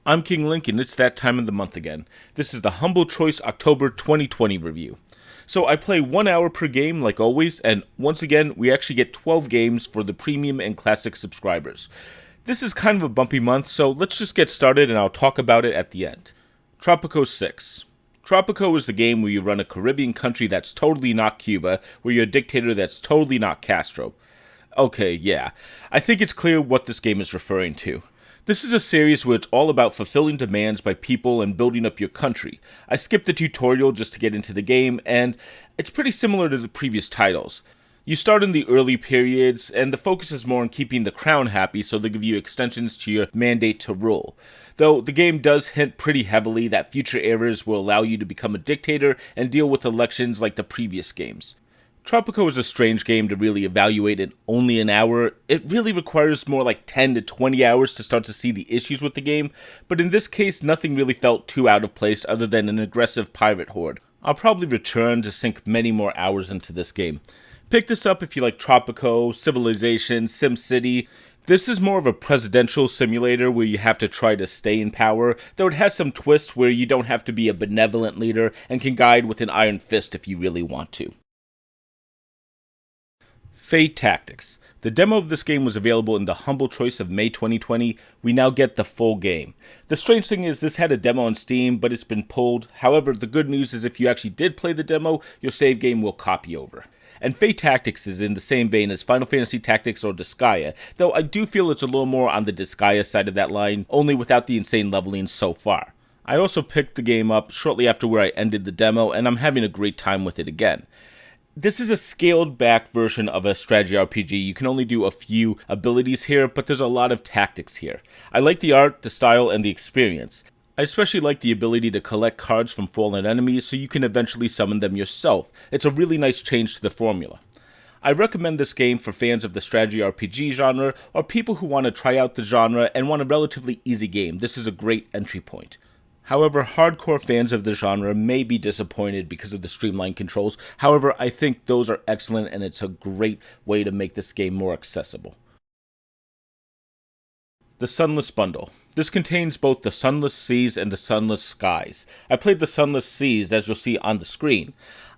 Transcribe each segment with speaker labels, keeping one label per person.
Speaker 1: I'm King Link, and it's that time of the month again. This is the Humble Choice October 2020 review. So I play 1 hour per game like always, and once again, we actually get 12 games for the premium and classic subscribers. This is kind of a bumpy month, so let's just get started and I'll talk about it at the end. Tropico 6. Tropico is the game where you run a Caribbean country that's totally not Cuba, where you're a dictator that's totally not Castro. Okay, yeah. I think it's clear what this game is referring to. This is a series where it's all about fulfilling demands by people and building up your country. I skipped the tutorial just to get into the game, and it's pretty similar to the previous titles. You start in the early periods, and the focus is more on keeping the crown happy, so they give you extensions to your mandate to rule. Though the game does hint pretty heavily that future eras will allow you to become a dictator and deal with elections like the previous games. Tropico is a strange game to really evaluate in only an hour. It really requires more like 10 to 20 hours to start to see the issues with the game, but in this case nothing really felt too out of place other than an aggressive pirate horde. I'll probably return to sink many more hours into this game. Pick this up if you like Tropico, Civilization, SimCity. This is more of a presidential simulator where you have to try to stay in power, though it has some twists where you don't have to be a benevolent leader and can guide with an iron fist if you really want to. Fae Tactics. The demo of this game was available in the Humble Choice of May 2020. We now get the full game. The strange thing is this had a demo on Steam, but it's been pulled. However, the good news is if you actually did play the demo, your save game will copy over. And Fae Tactics is in the same vein as Final Fantasy Tactics or Disgaea, though I do feel it's a little more on the Disgaea side of that line, only without the insane leveling so far. I also picked the game up shortly after where I ended the demo, and I'm having a great time with it again. This is a scaled back version of a strategy RPG. You can only do a few abilities here, but there's a lot of tactics here. I like the art, the style, and the experience. I especially like the ability to collect cards from fallen enemies so you can eventually summon them yourself. It's a really nice change to the formula. I recommend this game for fans of the strategy RPG genre or people who want to try out the genre and want a relatively easy game. This is a great entry point. However, hardcore fans of the genre may be disappointed because of the streamlined controls. However, I think those are excellent and it's a great way to make this game more accessible. The Sunless Bundle. This contains both the Sunless Seas and the Sunless Skies. I played the Sunless Seas, as you'll see on the screen.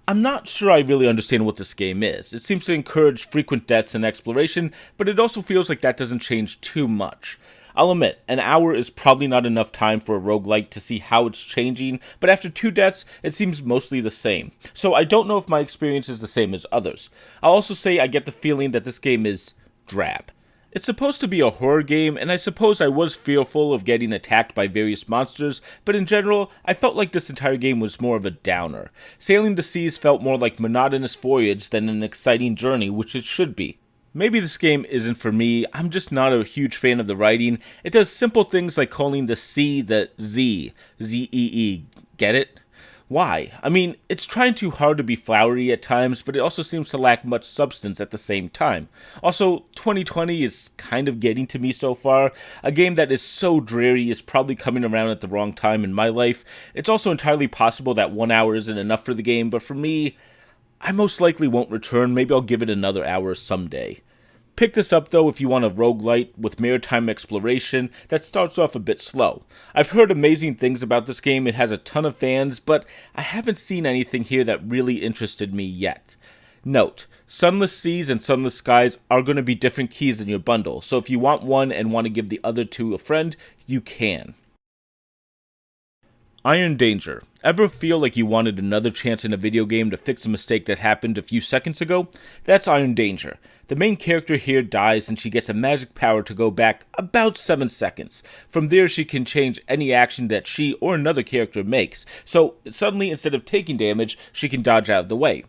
Speaker 1: I'm not sure I really understand what this game is. It seems to encourage frequent deaths and exploration, but it also feels like that doesn't change too much. I'll admit, an hour is probably not enough time for a roguelike to see how it's changing, but after 2 deaths, it seems mostly the same. So I don't know if my experience is the same as others. I'll also say I get the feeling that this game is drab. It's supposed to be a horror game, and I suppose I was fearful of getting attacked by various monsters, but in general, I felt like this entire game was more of a downer. Sailing the seas felt more like monotonous voyage than an exciting journey, which it should be. Maybe this game isn't for me. I'm just not a huge fan of the writing. It does simple things like calling the C the Z. Z-E-E. Get it? Why? I mean, it's trying too hard to be flowery at times, but it also seems to lack much substance at the same time. Also, 2020 is kind of getting to me so far. A game that is so dreary is probably coming around at the wrong time in my life. It's also entirely possible that 1 hour isn't enough for the game, but for me, I most likely won't return. Maybe I'll give it another hour someday. Pick this up though if you want a roguelite with maritime exploration that starts off a bit slow. I've heard amazing things about this game. It has a ton of fans, but I haven't seen anything here that really interested me yet. Note, Sunless Seas and Sunless Skies are going to be different keys in your bundle, so if you want one and want to give the other to a friend, you can. Iron Danger. Ever feel like you wanted another chance in a video game to fix a mistake that happened a few seconds ago? That's Iron Danger. The main character here dies and she gets a magic power to go back about 7 seconds. From there she can change any action that she or another character makes, so suddenly instead of taking damage, she can dodge out of the way.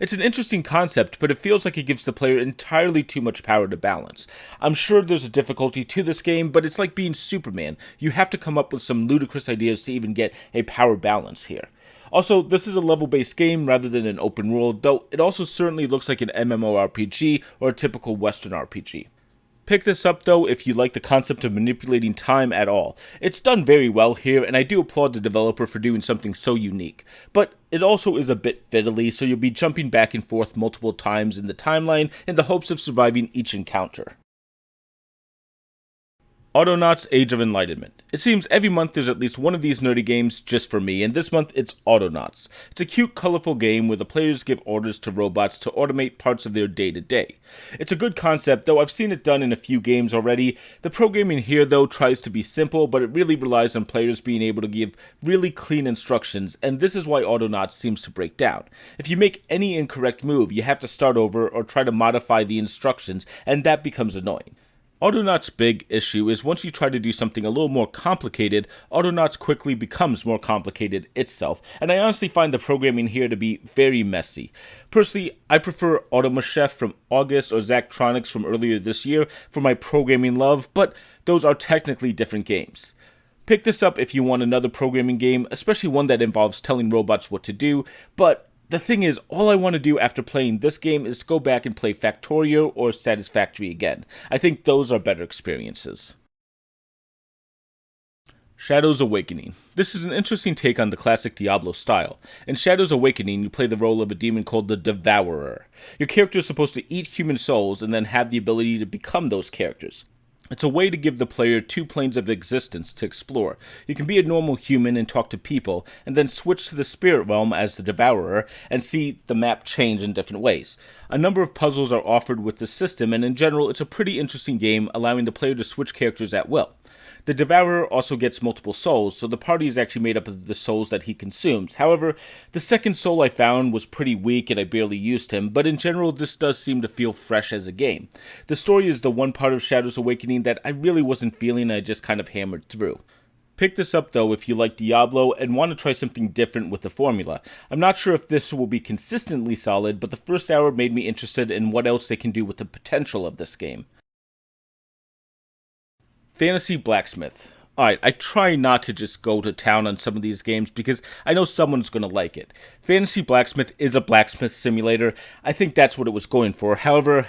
Speaker 1: It's an interesting concept, but it feels like it gives the player entirely too much power to balance. I'm sure there's a difficulty to this game, but it's like being Superman. You have to come up with some ludicrous ideas to even get a power balance here. Also, this is a level-based game rather than an open world, though it also certainly looks like an MMORPG or a typical Western RPG. Pick this up though if you like the concept of manipulating time at all. It's done very well here, and I do applaud the developer for doing something so unique. But it also is a bit fiddly, so you'll be jumping back and forth multiple times in the timeline in the hopes of surviving each encounter. Autonauts Age of Enlightenment. It seems every month there's at least one of these nerdy games just for me, and this month it's Autonauts. It's a cute, colorful game where the players give orders to robots to automate parts of their day-to-day. It's a good concept, though I've seen it done in a few games already. The programming here, though, tries to be simple, but it really relies on players being able to give really clean instructions, and this is why Autonauts seems to break down. If you make any incorrect move, you have to start over or try to modify the instructions, and that becomes annoying. Autonauts' big issue is once you try to do something a little more complicated, Autonauts quickly becomes more complicated itself, and I honestly find the programming here to be very messy. Personally, I prefer Automachef from August or Zachtronics from earlier this year for my programming love, but those are technically different games. Pick this up if you want another programming game, especially one that involves telling robots what to do, but the thing is, all I want to do after playing this game is go back and play Factorio or Satisfactory again. I think those are better experiences. Shadows Awakening. This is an interesting take on the classic Diablo style. In Shadows Awakening, you play the role of a demon called the Devourer. Your character is supposed to eat human souls and then have the ability to become those characters. It's a way to give the player two planes of existence to explore. You can be a normal human and talk to people, and then switch to the spirit realm as the Devourer and see the map change in different ways. A number of puzzles are offered with the system, and in general, it's a pretty interesting game, allowing the player to switch characters at will. The Devourer also gets multiple souls, so the party is actually made up of the souls that he consumes. However, the second soul I found was pretty weak and I barely used him, but in general this does seem to feel fresh as a game. The story is the one part of Shadows Awakening that I really wasn't feeling and I just kind of hammered through. Pick this up though if you like Diablo and want to try something different with the formula. I'm not sure if this will be consistently solid, but the first hour made me interested in what else they can do with the potential of this game. Fantasy Blacksmith. Alright, I try not to just go to town on some of these games because I know someone's going to like it. Fantasy Blacksmith is a blacksmith simulator. I think that's what it was going for. However,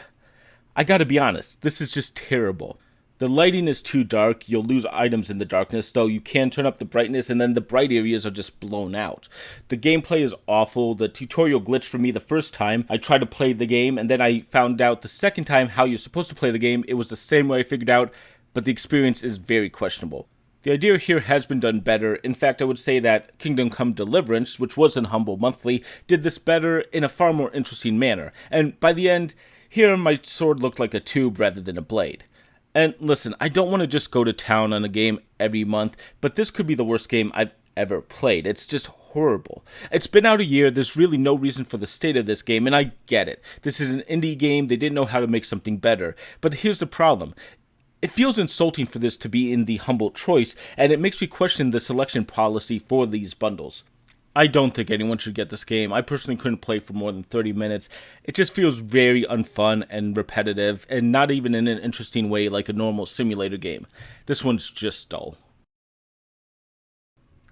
Speaker 1: I gotta be honest, this is just terrible. The lighting is too dark, you'll lose items in the darkness, though you can turn up the brightness and then the bright areas are just blown out. The gameplay is awful, the tutorial glitched for me the first time I tried to play the game, and then I found out the second time how you're supposed to play the game. It was the same way I figured out, but the experience is very questionable. The idea here has been done better. In fact, I would say that Kingdom Come Deliverance, which was in Humble Monthly, did this better in a far more interesting manner. And by the end, here my sword looked like a tube rather than a blade. And listen, I don't want to just go to town on a game every month, but this could be the worst game I've ever played. It's just horrible. It's been out a year, there's really no reason for the state of this game, and I get it. This is an indie game, they didn't know how to make something better. But here's the problem. It feels insulting for this to be in the humble choice, and it makes me question the selection policy for these bundles. I don't think anyone should get this game. I personally couldn't play for more than 30 minutes. It just feels very unfun and repetitive, and not even in an interesting way like a normal simulator game. This one's just dull.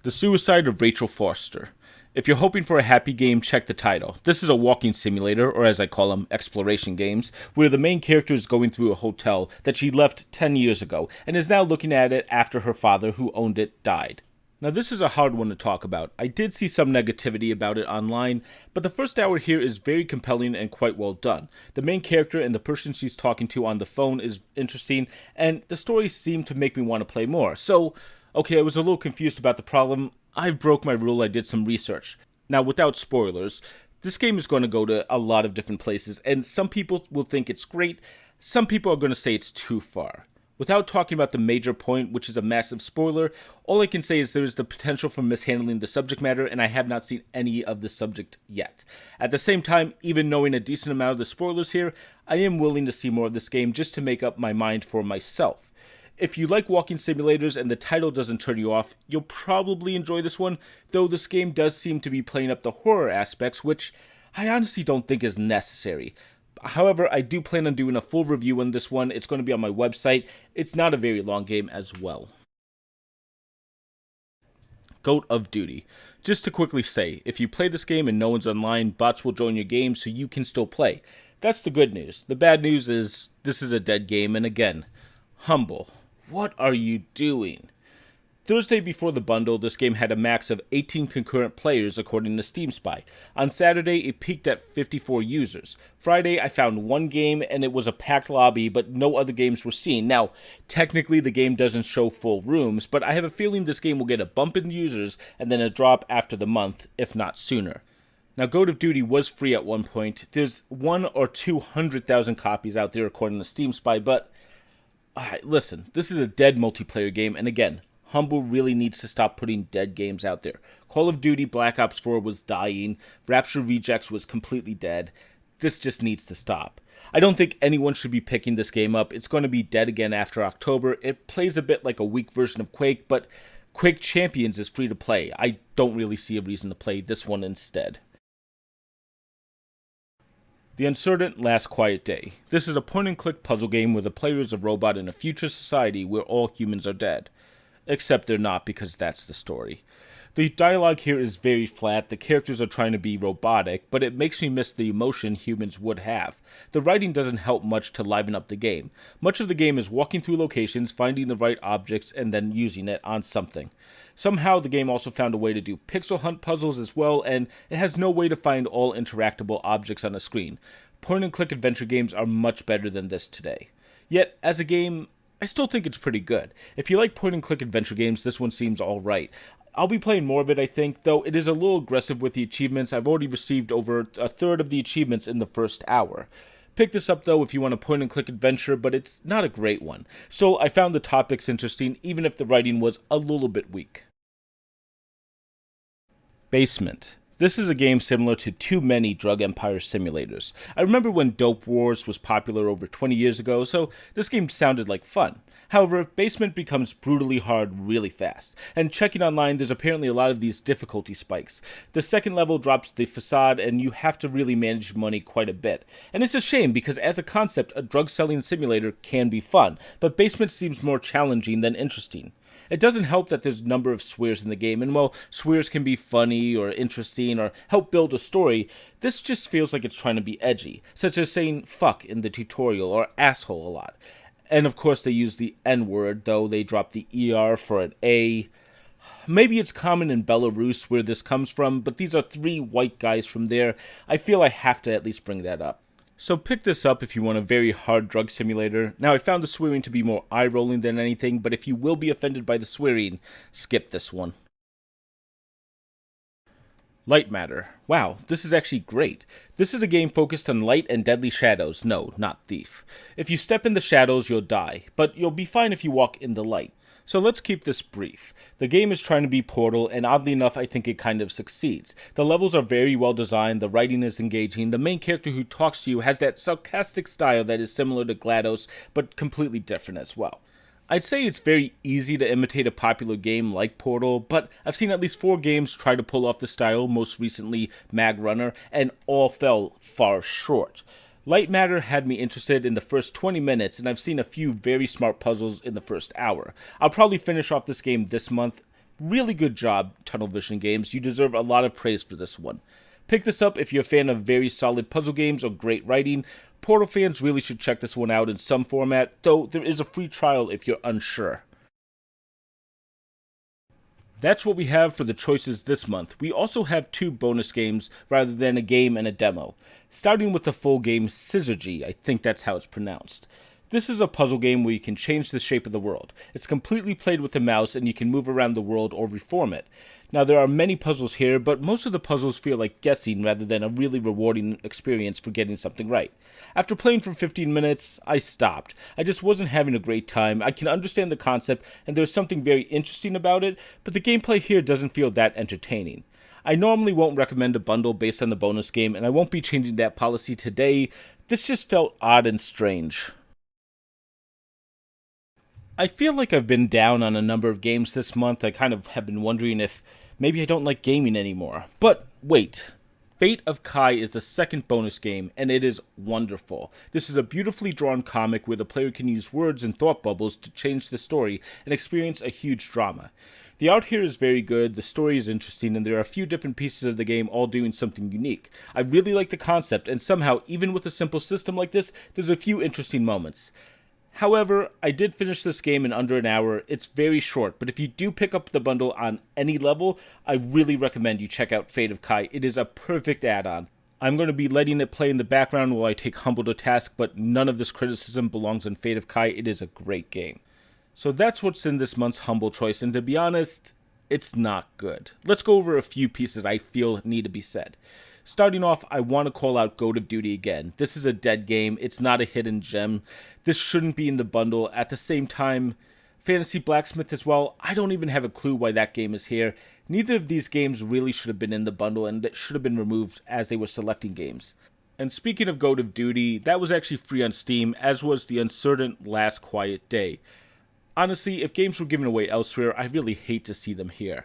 Speaker 1: The Suicide of Rachel Foster. If you're hoping for a happy game, check the title. This is a walking simulator, or as I call them, exploration games, where the main character is going through a hotel that she left 10 years ago, and is now looking at it after her father, who owned it, died. Now this is a hard one to talk about. I did see some negativity about it online, but the first hour here is very compelling and quite well done. The main character and the person she's talking to on the phone is interesting, and the story seemed to make me want to play more. So, okay, I was a little confused about the problem. I broke my rule, I did some research. Now, without spoilers, this game is going to go to a lot of different places, and some people will think it's great, some people are going to say it's too far. Without talking about the major point, which is a massive spoiler, all I can say is there is the potential for mishandling the subject matter, and I have not seen any of the subject yet. At the same time, even knowing a decent amount of the spoilers here, I am willing to see more of this game just to make up my mind for myself. If you like walking simulators and the title doesn't turn you off, you'll probably enjoy this one, though this game does seem to be playing up the horror aspects, which I honestly don't think is necessary. However, I do plan on doing a full review on this one. It's going to be on my website. It's not a very long game as well. Goat of Duty. Just to quickly say, if you play this game and no one's online, bots will join your game so you can still play. That's the good news. The bad news is this is a dead game, and again, humble. What are you doing? Thursday before the bundle, this game had a max of 18 concurrent players according to Steam Spy. On Saturday, it peaked at 54 users. Friday, I found one game and it was a packed lobby, but no other games were seen. Now, technically the game doesn't show full rooms, but I have a feeling this game will get a bump in users and then a drop after the month, if not sooner. Now, Code of Duty was free at one point. There's 1 or 200,000 copies out there according to Steam Spy, but listen, this is a dead multiplayer game, and again, Humble really needs to stop putting dead games out there. Call of Duty Black Ops 4 was dying. Rapture Rejects was completely dead. This just needs to stop. I don't think anyone should be picking this game up. It's going to be dead again after October. It plays a bit like a weak version of Quake, but Quake Champions is free to play. I don't really see a reason to play this one instead. The Uncertain Last Quiet Day. This is a point-and-click puzzle game where the player is a robot in a future society where all humans are dead. Except they're not, because that's the story. The dialogue here is very flat, the characters are trying to be robotic, but it makes me miss the emotion humans would have. The writing doesn't help much to liven up the game. Much of the game is walking through locations, finding the right objects, and then using it on something. Somehow, the game also found a way to do pixel hunt puzzles as well, and it has no way to find all interactable objects on a screen. Point-and-click adventure games are much better than this today. Yet, as a game, I still think it's pretty good. If you like point-and-click adventure games, this one seems alright. I'll be playing more of it, I think, though it is a little aggressive with the achievements. I've already received over a third of the achievements in the first hour. Pick this up, though, if you want a point-and-click adventure, but it's not a great one. So I found the topics interesting, even if the writing was a little bit weak. Basement. This is a game similar to too many Drug Empire simulators. I remember when Dope Wars was popular over 20 years ago, so this game sounded like fun. However, Basement becomes brutally hard really fast, and checking online there's apparently a lot of these difficulty spikes. The second level drops the facade and you have to really manage money quite a bit. And it's a shame because as a concept, a drug selling simulator can be fun, but Basement seems more challenging than interesting. It doesn't help that there's a number of swears in the game, and while swears can be funny or interesting or help build a story, this just feels like it's trying to be edgy, such as saying fuck in the tutorial or asshole a lot. And of course they use the N-word, though they drop the ER for an A. Maybe it's common in Belarus where this comes from, but these are 3 white guys from there. I feel I have to at least bring that up. So pick this up if you want a very hard drug simulator. Now, I found the swearing to be more eye-rolling than anything, but if you will be offended by the swearing, skip this one. Lightmatter. Wow, this is actually great. This is a game focused on light and deadly shadows. No, not Thief. If you step in the shadows, you'll die, but you'll be fine if you walk in the light. So let's keep this brief. The game is trying to be Portal, and oddly enough, I think it kind of succeeds. The levels are very well designed, the writing is engaging, the main character who talks to you has that sarcastic style that is similar to GLaDOS, but completely different as well. I'd say it's very easy to imitate a popular game like Portal, but I've seen at least 4 games try to pull off the style, most recently Mag Runner, and all fell far short. Lightmatter had me interested in the first 20 minutes, and I've seen a few very smart puzzles in the first hour. I'll probably finish off this game this month. Really good job, Tunnel Vision Games. You deserve a lot of praise for this one. Pick this up if you're a fan of very solid puzzle games or great writing. Portal fans really should check this one out in some format, though there is a free trial if you're unsure. That's what we have for the choices this month. We also have 2 bonus games rather than a game and a demo. Starting with the full game Syzygy, I think that's how it's pronounced. This is a puzzle game where you can change the shape of the world. It's completely played with the mouse and you can move around the world or reform it. Now there are many puzzles here, but most of the puzzles feel like guessing rather than a really rewarding experience for getting something right. After playing for 15 minutes, I stopped. I just wasn't having a great time. I can understand the concept and there's something very interesting about it, but the gameplay here doesn't feel that entertaining. I normally won't recommend a bundle based on the bonus game, and I won't be changing that policy today. This just felt odd and strange. I feel like I've been down on a number of games this month. I kind of have been wondering if maybe I don't like gaming anymore. But wait. Fate of Kai is the second bonus game, and it is wonderful. This is a beautifully drawn comic where the player can use words and thought bubbles to change the story and experience a huge drama. The art here is very good, the story is interesting, and there are a few different pieces of the game all doing something unique. I really like the concept, and somehow, even with a simple system like this, there's a few interesting moments. However, I did finish this game in under an hour. It's very short, but if you do pick up the bundle on any level, I really recommend you check out Fate of Kai. It is a perfect add-on. I'm going to be letting it play in the background while I take Humble to task, but none of this criticism belongs in Fate of Kai. It is a great game. So that's what's in this month's Humble choice, and to be honest, it's not good. Let's go over a few pieces I feel need to be said. Starting off, I want to call out Goat of Duty again. This is a dead game. It's not a hidden gem. This shouldn't be in the bundle. At the same time, Fantasy Blacksmith as well, I don't even have a clue why that game is here. Neither of these games really should have been in the bundle, and it should have been removed as they were selecting games. And speaking of Goat of Duty, that was actually free on Steam, as was the Uncertain Last Quiet Day. Honestly, if games were given away elsewhere, I really hate to see them here.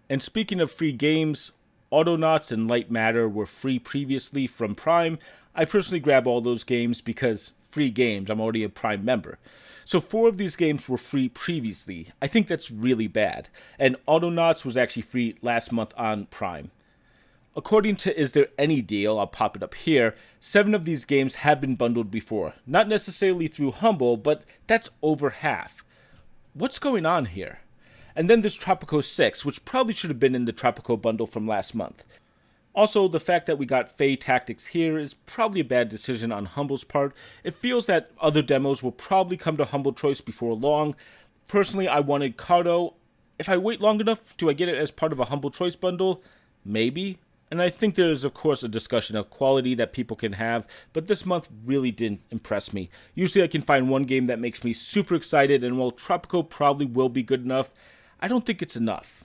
Speaker 1: And speaking of free games, Autonauts and Lightmatter were free previously from Prime. I personally grab all those games because free games, I'm already a Prime member. So 4 of these games were free previously. I think that's really bad. And Autonauts was actually free last month on Prime. According to Is There Any Deal, I'll pop it up here, 7 of these games have been bundled before. Not necessarily through Humble, but that's over half. What's going on here? And then there's Tropico 6, which probably should have been in the Tropico bundle from last month. Also, the fact that we got Fae Tactics here is probably a bad decision on Humble's part. It feels that other demos will probably come to Humble Choice before long. Personally, I wanted Cardo. If I wait long enough, do I get it as part of a Humble Choice bundle? Maybe. And I think there's, of course, a discussion of quality that people can have, but this month really didn't impress me. Usually I can find one game that makes me super excited, and while Tropico probably will be good enough, I don't think it's enough.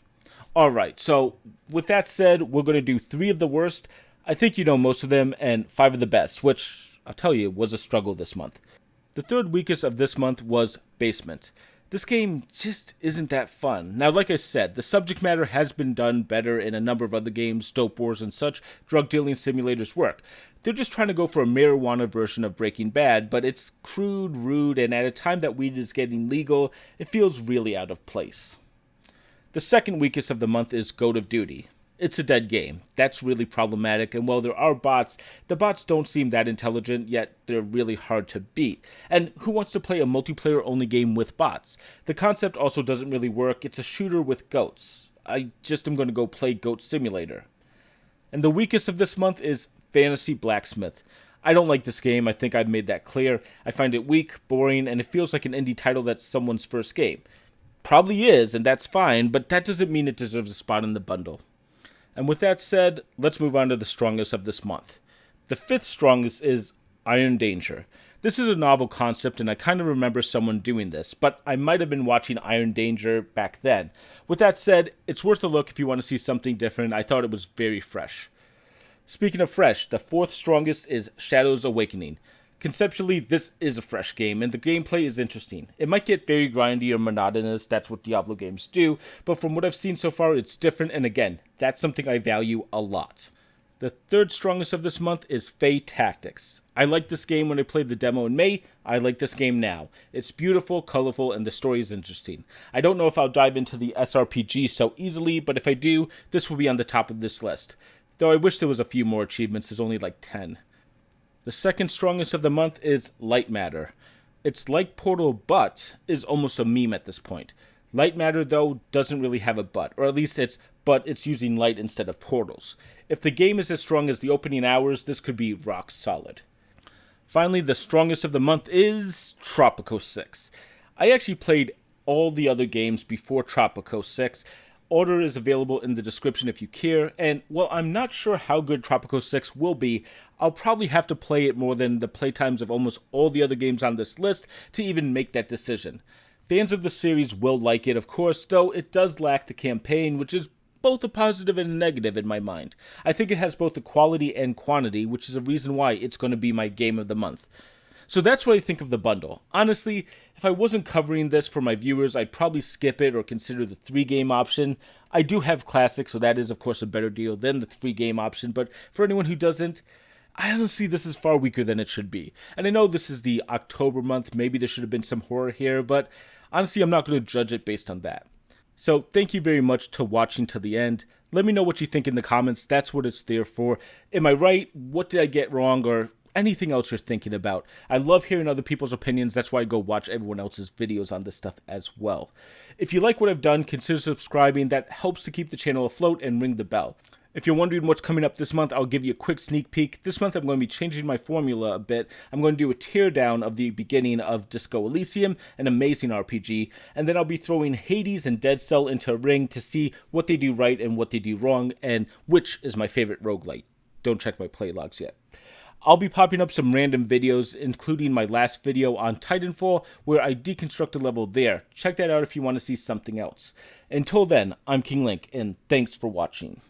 Speaker 1: Alright, so with that said, we're going to do 3 of the worst. I think you know most of them, and 5 of the best, which, I'll tell you, was a struggle this month. The third weakest of this month was Basement. This game just isn't that fun. Now, like I said, the subject matter has been done better in a number of other games, Dope Wars and such. Drug dealing simulators work. They're just trying to go for a marijuana version of Breaking Bad, but it's crude, rude, and at a time that weed is getting legal, it feels really out of place. The second weakest of the month is Goat of Duty. It's a dead game. That's really problematic, and while there are bots, the bots don't seem that intelligent, yet they're really hard to beat. And who wants to play a multiplayer-only game with bots? The concept also doesn't really work. It's a shooter with goats. I just am going to go play Goat Simulator. And the weakest of this month is Fantasy Blacksmith. I don't like this game. I think I've made that clear. I find it weak, boring, and it feels like an indie title that's someone's first game. Probably is, and that's fine, but that doesn't mean it deserves a spot in the bundle. And with that said, let's move on to the strongest of this month. The 5th strongest is Iron Danger. This is a novel concept, and I kind of remember someone doing this, but I might have been watching Iron Danger back then. With that said, it's worth a look if you want to see something different. I thought it was very fresh. Speaking of fresh, the 4th strongest is Shadows Awakening. Conceptually, this is a fresh game, and the gameplay is interesting. It might get very grindy or monotonous, that's what Diablo games do, but from what I've seen so far, it's different, and again, that's something I value a lot. The 3rd strongest of this month is Fae Tactics. I liked this game when I played the demo in May. I like this game now. It's beautiful, colorful, and the story is interesting. I don't know if I'll dive into the SRPG so easily, but if I do, this will be on the top of this list. Though I wish there was a few more achievements, there's only like 10. The 2nd strongest of the month is Lightmatter. It's like Portal, but is almost a meme at this point. Lightmatter, though, doesn't really have a but, or at least it's using light instead of portals. If the game is as strong as the opening hours, this could be rock solid. Finally, the strongest of the month is Tropico 6. I actually played all the other games before Tropico 6. Order is available in the description if you care, and while I'm not sure how good Tropico 6 will be, I'll probably have to play it more than the playtimes of almost all the other games on this list to even make that decision. Fans of the series will like it, of course, though it does lack the campaign, which is both a positive and a negative in my mind. I think it has both the quality and quantity, which is a reason why it's going to be my game of the month. So that's what I think of the bundle. Honestly, if I wasn't covering this for my viewers, I'd probably skip it or consider the 3-game option. I do have Classic, so that is of course a better deal than the 3-game option, but for anyone who doesn't, I honestly, this is far weaker than it should be. And I know this is the October month, maybe there should have been some horror here, but honestly, I'm not going to judge it based on that. So thank you very much for watching to the end. Let me know what you think in the comments. That's what it's there for. Am I right? What did I get wrong? Or anything else you're thinking about. I love hearing other people's opinions. That's why I go watch everyone else's videos on this stuff as well. If you like what I've done, consider subscribing. That helps to keep the channel afloat, and ring the bell. If you're wondering what's coming up this month, I'll give you a quick sneak peek. This month I'm going to be changing my formula a bit. I'm going to do a teardown of the beginning of Disco Elysium, an amazing RPG, and then I'll be throwing Hades and Dead Cell into a ring to see what they do right and what they do wrong, and which is my favorite roguelite. Don't check my playlogs yet. I'll be popping up some random videos, including my last video on Titanfall, where I deconstruct a level there. Check that out if you want to see something else. Until then, I'm King Link, and thanks for watching.